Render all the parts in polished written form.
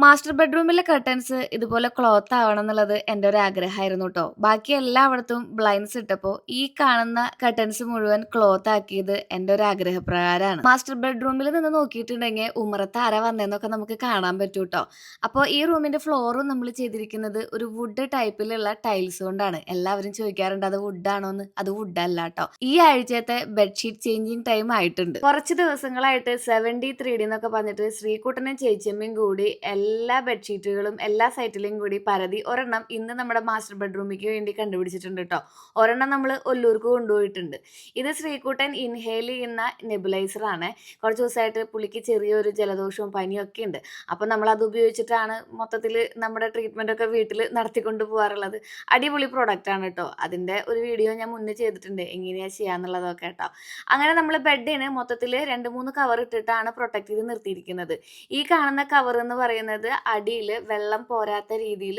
Master ബെഡ്റൂമിലെ curtains ഇതുപോലെ cloth ആവണം എന്നുള്ളത് എൻ്റെ ഒരു ആഗ്രഹമായിരുന്നു കേട്ടോ. ബാക്കി എല്ലായിടത്തും ബ്ലൈൻഡ്സ് ഇട്ടപ്പോൾ ഈ കാണുന്ന കർട്ടൻസ് മുഴുവൻ ക്ലോത്ത് ആക്കിയത് എൻ്റെ ഒരു ആഗ്രഹപ്രകാരമാണ്. മാസ്റ്റർ ബെഡ്റൂമിൽ നിന്ന് നോക്കിയിട്ടുണ്ടെങ്കിൽ ഉമ്മറത്ത് ആരാ വന്നതെന്നൊക്കെ നമുക്ക് കാണാൻ പറ്റൂ കേട്ടോ. അപ്പോൾ ഈ റൂമിന്റെ ഫ്ലോറും നമ്മൾ ചെയ്തിരിക്കുന്നത് ഒരു വുഡ് ടൈപ്പിലുള്ള ടൈൽസ് കൊണ്ടാണ്. എല്ലാവരും ചോദിക്കാറുണ്ട് അത് വുഡ് ആണോന്ന്. അത് വുഡ് അല്ല കേട്ടോ. ഈ ആഴ്ചത്തെ ബെഡ്ഷീറ്റ് ചേഞ്ചിങ് ടൈം ആയിട്ടുണ്ട്. കുറച്ച് ദിവസങ്ങളായിട്ട് 73D എന്നൊക്കെ പറഞ്ഞിട്ട് ശ്രീകുട്ടനും ചേച്ചിയമ്മയും കൂടി എല്ലാ ബെഡ്ഷീറ്റുകളും എല്ലാ സൈറ്റിലും കൂടി പരതി ഒരെണ്ണം ഇന്ന് നമ്മുടെ മാസ്റ്റർ ബെഡ്റൂമിലേക്ക് വേണ്ടി കണ്ടുപിടിച്ചിട്ടുണ്ട് കേട്ടോ. ഒരെണ്ണം നമ്മൾ ഒല്ലൂർക്ക് കൊണ്ടുപോയിട്ടുണ്ട്. ഇത് ശ്രീകുട്ടൻ ഇൻഹേൽ ചെയ്യുന്ന നെബുലൈസർ ആണ്. കുറച്ച് ദിവസമായിട്ട് പുള്ളിക്ക് ചെറിയൊരു ജലദോഷവും പനിയും ഒക്കെ ഉണ്ട്. അപ്പോൾ നമ്മൾ അത് ഉപയോഗിച്ചിട്ടാണ് മൊത്തത്തിൽ നമ്മുടെ ട്രീറ്റ്മെൻ്റ് ഒക്കെ വീട്ടിൽ നടത്തിക്കൊണ്ട് പോകാറുള്ളത്. അടിപൊളി പ്രോഡക്റ്റ് ആണ് കേട്ടോ. അതിൻ്റെ ഒരു വീഡിയോ ഞാൻ മുന്നേ ചെയ്തിട്ടുണ്ട് എങ്ങനെയാണ് ചെയ്യാന്നുള്ളതൊക്കെ കേട്ടോ. അങ്ങനെ നമ്മൾ ബെഡിന് മൊത്തത്തിൽ 2-3 കവർ ഇട്ടിട്ടാണ് പ്രൊട്ടക്ട് ചെയ്ത് നിർത്തിയിരിക്കുന്നത്. ഈ കാണുന്ന കവർ എന്ന് പറയുന്നത് അടിയിൽ വെള്ളം പോരാത്ത രീതിയിൽ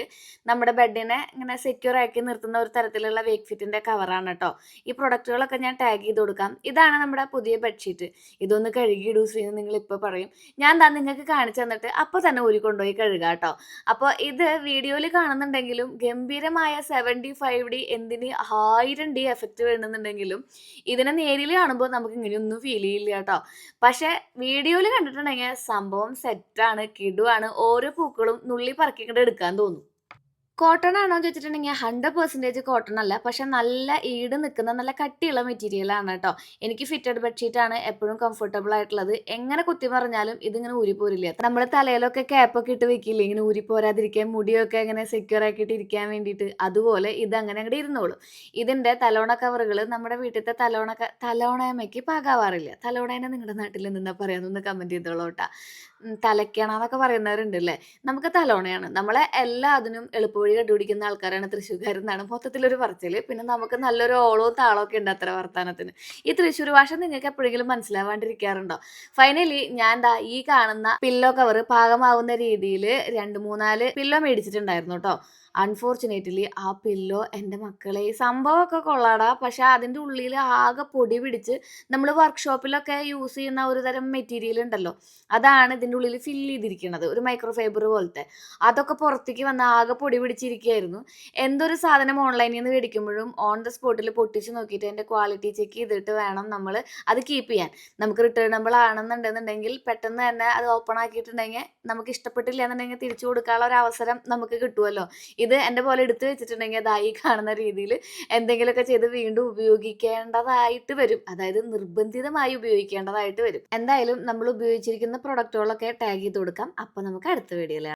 നമ്മുടെ ബെഡിനെ ഇങ്ങനെ സെക്യൂർ ആക്കി നിർത്തുന്ന ഒരു തരത്തിലുള്ള വേക്ക് ഫിറ്റിന്റെ കവറാണ് കേട്ടോ. ഈ പ്രൊഡക്റ്റുകളൊക്കെ ഞാൻ ടാഗ് ചെയ്ത് കൊടുക്കാം. ഇതാണ് നമ്മുടെ പുതിയ ബെഡ്ഷീറ്റ്. ഇതൊന്ന് കഴുകിയിടൂ ശ്രീ എന്ന് നിങ്ങൾ ഇപ്പോൾ പറയും. ഞാൻ നിങ്ങൾക്ക് കാണിച്ചു തന്നിട്ട് അപ്പോൾ തന്നെ ഊരിക്കൊണ്ടുപോയി കഴുകാം കേട്ടോ. അപ്പോൾ ഇത് വീഡിയോയിൽ കാണുന്നുണ്ടെങ്കിലും ഗംഭീരമായ 75D എന്തിന് 1000D എഫക്റ്റ് വേണമെന്നുണ്ടെങ്കിലും ഇതിനെ നേരിൽ കാണുമ്പോൾ നമുക്ക് ഇങ്ങനെയൊന്നും ഫീൽ ചെയ്യില്ല കേട്ടോ. പക്ഷെ വീഡിയോയിൽ കണ്ടിട്ടുണ്ടെങ്കിൽ സംഭവം സെറ്റാണ്, കിടുവാണ്. ഓരോ പൂക്കളും നുള്ളി പറക്കിക്കൊണ്ട് എടുക്കാൻ തോന്നും. കോട്ടൺ ആണോ എന്ന് ചോദിച്ചിട്ടുണ്ടെങ്കിൽ 100% കോട്ടൺ അല്ല. പക്ഷെ നല്ല ഈട് നിൽക്കുന്ന നല്ല കട്ടിയുള്ള മെറ്റീരിയൽ ആണ് കേട്ടോ. എനിക്ക് ഫിറ്റഡ് ബെഡ്ഷീറ്റ് ആണ് എപ്പോഴും കംഫർട്ടബിൾ ആയിട്ടുള്ളത്. എങ്ങനെ കുത്തി പറഞ്ഞാലും ഇതിങ്ങനെ ഊരിപ്പോരില്ല. നമ്മുടെ തലയിലൊക്കെ ക്യാപ്പൊക്കെ ഇട്ട് വെക്കില്ലേ ഇങ്ങനെ ഊരിപ്പോരാതിരിക്കാൻ, മുടിയൊക്കെ ഇങ്ങനെ സെക്യൂർ ആക്കിയിട്ട് ഇരിക്കാൻ വേണ്ടിയിട്ട്, അതുപോലെ ഇത് അങ്ങനെ അങ്ങോട്ട് ഇരുന്നോളും. ഇതിന്റെ തലോണ കവറുകൾ നമ്മുടെ വീട്ടിലത്തെ തലോണയമ്മയ്ക്ക് പാകാവാറില്ല. തലോണേനെ നിങ്ങളുടെ നാട്ടിൽ നിന്നാ പറയാന്നൊന്ന് കമന്റ് ചെയ്തോളൂ കേട്ടാ. തലയ്ക്കണമെന്നൊക്കെ പറയുന്നവരുണ്ട് അല്ലേ. നമുക്ക് തലോണയാണ്. നമ്മളെ എല്ലാ അതിനും എളുപ്പവഴി കണ്ടുപിടിക്കുന്ന ആൾക്കാരാണ് തൃശ്ശൂർക്കാരെന്നാണ് മൊത്തത്തിലൊരു പറച്ചില്. പിന്നെ നമുക്ക് നല്ലൊരു ഓളവും താളമൊക്കെ ഉണ്ട് അത്ര വർത്താനത്തിന്. ഈ തൃശ്ശൂർ ഭാഷ നിങ്ങൾക്ക് എപ്പോഴെങ്കിലും മനസ്സിലാവാണ്ടിരിക്കാറുണ്ടോ? ഫൈനലി ഞാൻ ഈ കാണുന്ന പില്ലോ കവർ പാകമാവുന്ന രീതിയിൽ 2-3-4 പില്ലോ മേടിച്ചിട്ടുണ്ടായിരുന്നു കേട്ടോ. അൺഫോർച്ചുനേറ്റ്ലി ആ പില്ലോ എൻ്റെ മക്കളെ സംഭവമൊക്കെ കൊള്ളാടാ. പക്ഷെ അതിൻ്റെ ഉള്ളിൽ ആകെ പൊടി പിടിച്ച് നമ്മൾ വർക്ക്ഷോപ്പിലൊക്കെ യൂസ് ചെയ്യുന്ന ഒരു തരം മെറ്റീരിയൽ ഉണ്ടല്ലോ, അതാണ് ഇതിൻ്റെ ഉള്ളിൽ ഫില്ല് ചെയ്തിരിക്കുന്നത്. ഒരു മൈക്രോ ഫൈബർ പോലത്തെ. അതൊക്കെ പുറത്തേക്ക് വന്ന് ആകെ പൊടി പിടിച്ചിരിക്കുകയായിരുന്നു. എന്തൊരു സാധനം ഓൺലൈനിൽ നിന്ന് മേടിക്കുമ്പോഴും ഓൺ ദ സ്പോട്ടിൽ പൊട്ടിച്ച് നോക്കിയിട്ട് അതിൻ്റെ ക്വാളിറ്റി ചെക്ക് ചെയ്തിട്ട് വേണം നമ്മൾ അത് കീപ്പ് ചെയ്യാൻ. നമുക്ക് റിട്ടേണബിൾ ആണെന്നുണ്ടെന്നുണ്ടെങ്കിൽ പെട്ടെന്ന് തന്നെ അത് ഓപ്പൺ ആക്കിയിട്ടുണ്ടെങ്കിൽ നമുക്ക് ഇഷ്ടപ്പെട്ടില്ല എന്നുണ്ടെങ്കിൽ തിരിച്ചു കൊടുക്കാനുള്ള ഒരു അവസരം നമുക്ക് കിട്ടുമല്ലോ. ഇത് എൻ്റെ പോലെ എടുത്തു വെച്ചിട്ടുണ്ടെങ്കിൽ അതായി കാണുന്ന രീതിയിൽ എന്തെങ്കിലുമൊക്കെ ചെയ്ത് വീണ്ടും ഉപയോഗിക്കേണ്ടതായിട്ട് വരും. അതായത് നിർബന്ധിതമായി ഉപയോഗിക്കേണ്ടതായിട്ട് വരും. എന്തായാലും നമ്മൾ ഉപയോഗിച്ചിരിക്കുന്ന പ്രൊഡക്റ്റുകളൊക്കെ ടാഗ് ചെയ്ത് കൊടുക്കാം. അപ്പോൾ നമുക്ക് അടുത്ത വീഡിയോയിൽ